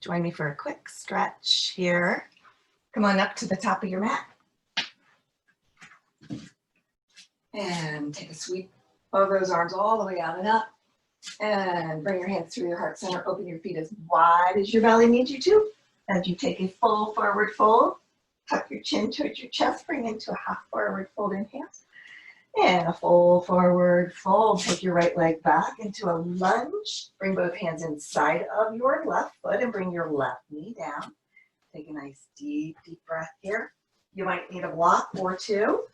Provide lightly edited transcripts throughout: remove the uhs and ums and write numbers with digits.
Join me for a quick stretch here. Come on up to the top of your mat. And take a sweep of those arms all the way out and up. And bring your hands through your heart center. Open your feet as wide as your belly needs you to. As you take a full forward fold, tuck your chin towards your chest, bring into a half forward fold, inhale. And a full forward fold. Take your right leg back into a lunge. Bring both hands inside of your left foot and bring your left knee down. Take a nice deep breath here. You might need a block or two,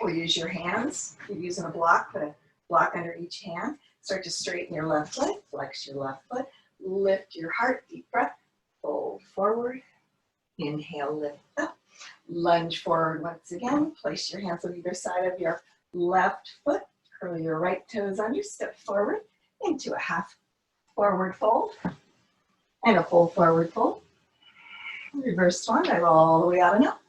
or use your hands. If you're using a block, put a block under each hand. Start to straighten your left leg, flex your left foot, lift your heart, deep breath, fold forward, inhale, lift up, lunge forward once again, place your hands on either side of your left foot, curl your right toes under, step forward into a half forward fold, and a full forward fold. Reverse swan, dive all the way out and up.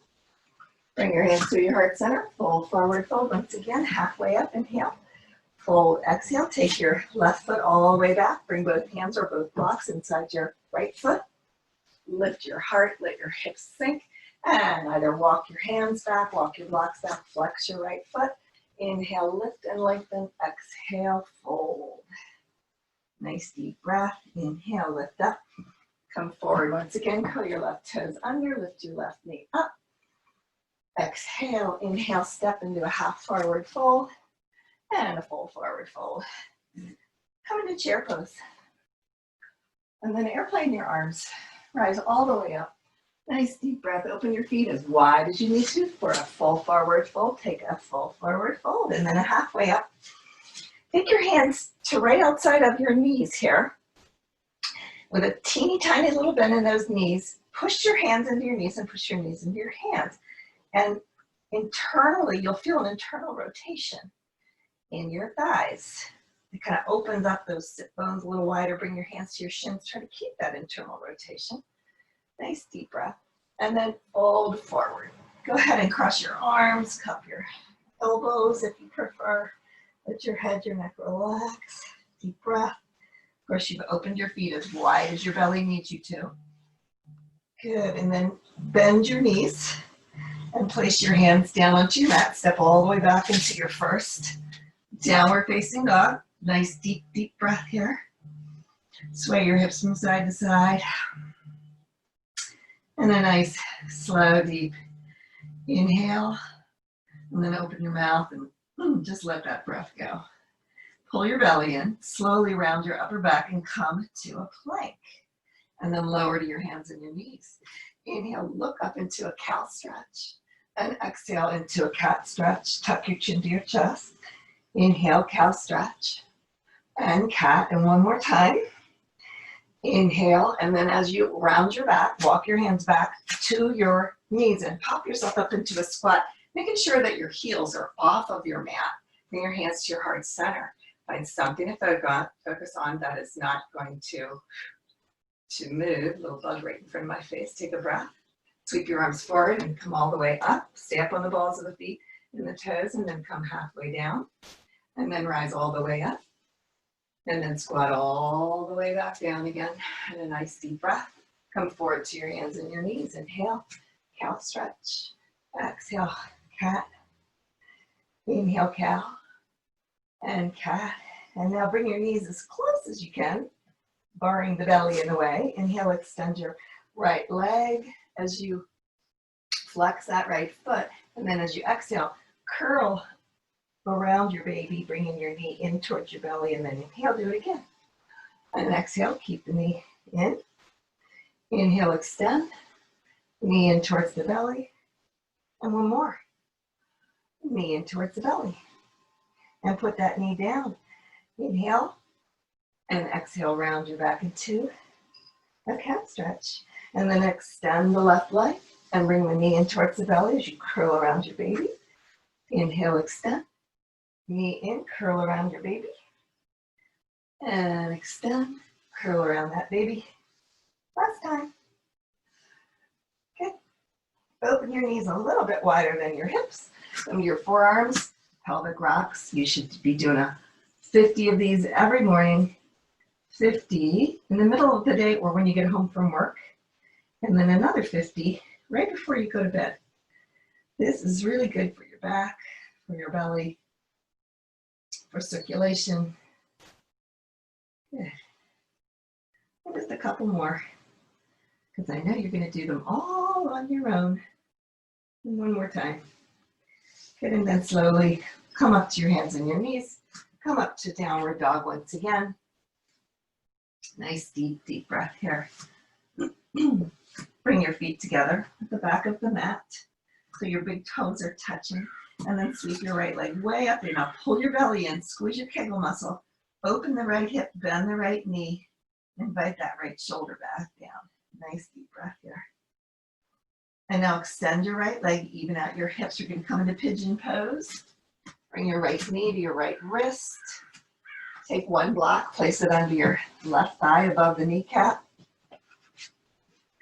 Bring your hands through your heart center, full forward fold once again, halfway up, inhale. Fold, exhale, take your left foot all the way back. Bring both hands or both blocks inside your right foot. Lift your heart, let your hips sink, and either walk your hands back, walk your blocks back, flex your right foot. Inhale, lift and lengthen, exhale, fold. Nice deep breath, inhale, lift up. Come forward once again, curl your left toes under, lift your left knee up. Exhale, inhale, step into a half forward fold. And a full forward fold. Come into chair pose. And then airplane your arms. Rise all the way up. Nice deep breath. Open your feet as wide as you need to for a full forward fold. Take a full forward fold and then a halfway up. Take your hands to right outside of your knees here. With a teeny tiny little bend in those knees. Push your hands into your knees and push your knees into your hands. And internally, you'll feel an internal rotation in your thighs. It kind of opens up those sit bones a little wider. Bring your hands to your shins. Try to keep that internal rotation. Nice deep breath. And then fold forward. Go ahead and cross your arms. Cup your elbows if you prefer. Let your head, your neck relax. Deep breath. Of course, you've opened your feet as wide as your belly needs you to. Good. And then bend your knees and place your hands down onto your mat. Step all the way back into your first downward facing dog. Nice deep breath here. Sway your hips from side to side. And a nice slow deep inhale. And then open your mouth and just let that breath go. Pull your belly in, slowly round your upper back and come to a plank. And then lower to your hands and your knees. Inhale, look up into a cow stretch. And exhale into a cat stretch. Tuck your chin to your chest. Inhale, cow stretch, and cat, and one more time. Inhale, and then as you round your back, walk your hands back to your knees and pop yourself up into a squat, making sure that your heels are off of your mat. Bring your hands to your heart center. Find something to focus on that is not going to move. Little bug right in front of my face. Take a breath. Sweep your arms forward and come all the way up. Stay up on the balls of the feet and the toes, and then come halfway down. And then rise all the way up. And then squat all the way back down again. And a nice deep breath. Come forward to your hands and your knees. Inhale, cow stretch. Exhale, cat. Inhale, cow. And cat. And now bring your knees as close as you can, barring the belly in the way. Inhale, extend your right leg as you flex that right foot. And then as you exhale, curl around your baby, bringing your knee in towards your belly, and then inhale, do it again. And exhale, keep the knee in. Inhale, extend, knee in towards the belly, and one more. Knee in towards the belly. And put that knee down. Inhale, and exhale, round your back into a cat stretch. And then extend the left leg, and bring the knee in towards the belly as you curl around your baby. Inhale, extend. Knee in, curl around your baby. And extend, curl around that baby. Last time. Good. Open your knees a little bit wider than your hips. Come to your forearms, pelvic rocks. You should be doing 50 of these every morning. 50 in the middle of the day or when you get home from work, and then another 50 right before you go to bed. This is really good for your back, for your belly, for circulation. Good. And just a couple more, because I know you're going to do them all on your own. And one more time. Good, and then slowly come up to your hands and your knees. Come up to downward dog once again. Nice deep, deep breath here. Bring your feet together at the back of the mat so your big toes are touching, and then sweep your right leg way up there. Now pull your belly in, squeeze your Kegel muscle, open the right hip, bend the right knee, invite that right shoulder back down. Nice deep breath here. And now extend your right leg, even out your hips. You're going to come into Pigeon Pose. Bring your right knee to your right wrist. Take one block, place it under your left thigh above the kneecap.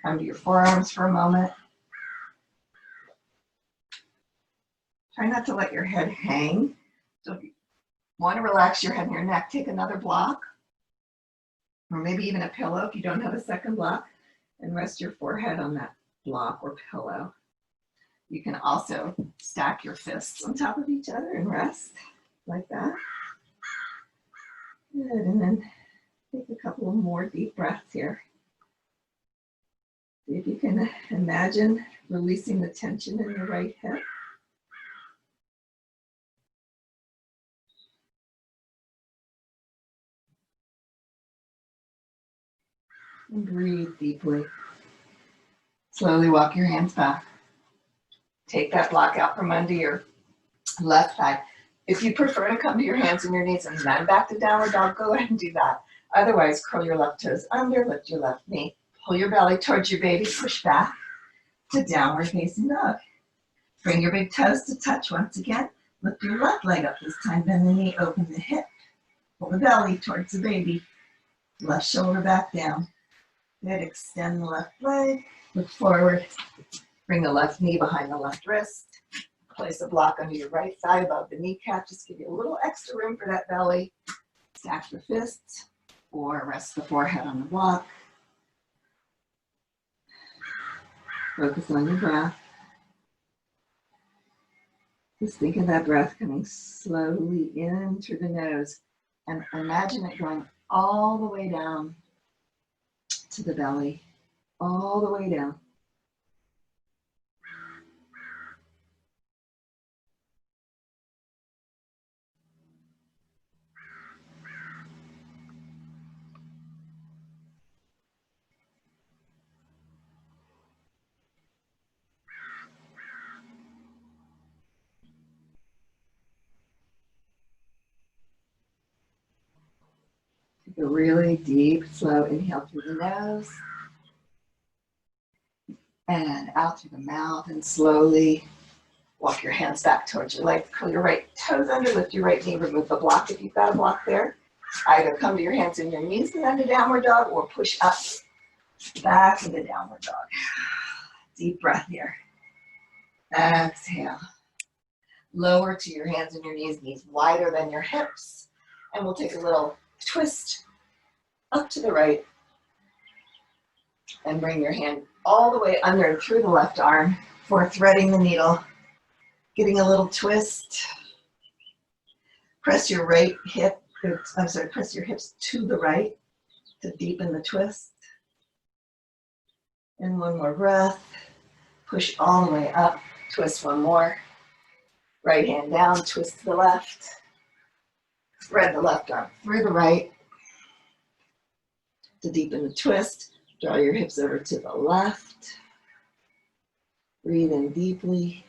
Come to your forearms for a moment. Try not to let your head hang. So if you want to relax your head and your neck, take another block, or maybe even a pillow if you don't have a second block, and rest your forehead on that block or pillow. You can also stack your fists on top of each other and rest like that. Good, and then take a couple of more deep breaths here. See if you can imagine releasing the tension in your right hip. And breathe deeply. Slowly walk your hands back. Take that block out from under your left thigh. If you prefer to come to your hands and your knees and then back to downward dog, go ahead and do that. Otherwise, curl your left toes under, lift your left knee, pull your belly towards your baby, push back to downward facing dog. Bring your big toes to touch once again. Lift your left leg up this time, bend the knee, open the hip, pull the belly towards the baby, left shoulder back down. Good, extend the left leg, look forward, bring the left knee behind the left wrist, place a block under your right thigh above the kneecap, just give you a little extra room for that belly. Stack the fists or rest the forehead on the block. Focus on your breath. Just think of that breath coming slowly in through the nose and imagine it going all the way down to the belly, all the way down. Take a really deep, slow inhale through the nose and out through the mouth, and slowly walk your hands back towards your legs. Curl your right toes under, lift your right knee, remove the block if you've got a block there. Either come to your hands and your knees and then to downward dog, or push up back into downward dog. Deep breath here. Exhale. Lower to your hands and your knees wider than your hips. And we'll take a little twist up to the right and bring your hand all the way under and through the left arm for threading the needle. Getting a little twist. Press your right hip, press your hips to the right to deepen the twist. And one more breath. Push all the way up, twist one more. Right hand down, twist to the left. Thread the left arm through the right to deepen the twist. Draw your hips over to the left. Breathe in deeply.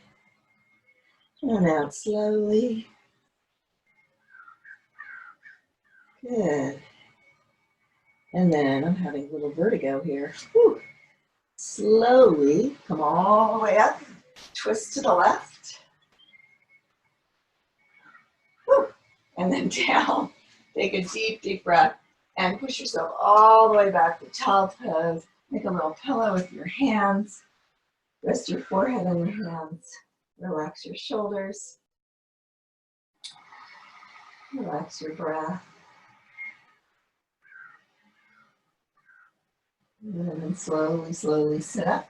And out slowly. Good. And then I'm having a little vertigo here. Whew. Slowly come all the way up. Twist to the left. Whew. And then down. Take a deep, deep breath and push yourself all the way back to child's pose. Make a little pillow with your hands. Rest your forehead on your hands. Relax your shoulders. Relax your breath. And then slowly, slowly sit up.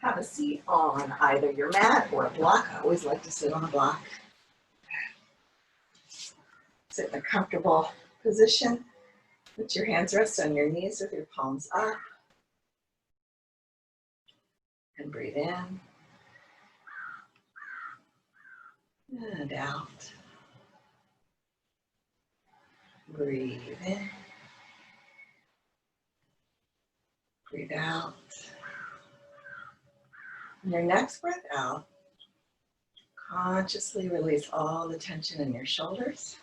Have a seat on either your mat or a block. I always like to sit on a block. Sit in a comfortable position. Let your hands rest on your knees with your palms up. And breathe in. And out. Breathe in. Breathe out. And your next breath out, consciously release all the tension in your shoulders.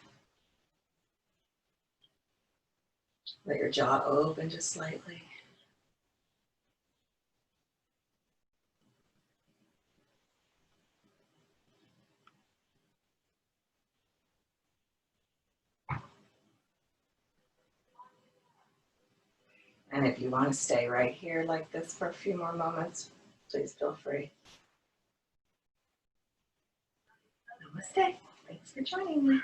Let your jaw open just slightly. And if you want to stay right here like this for a few more moments, please feel free. Namaste. Thanks for joining me.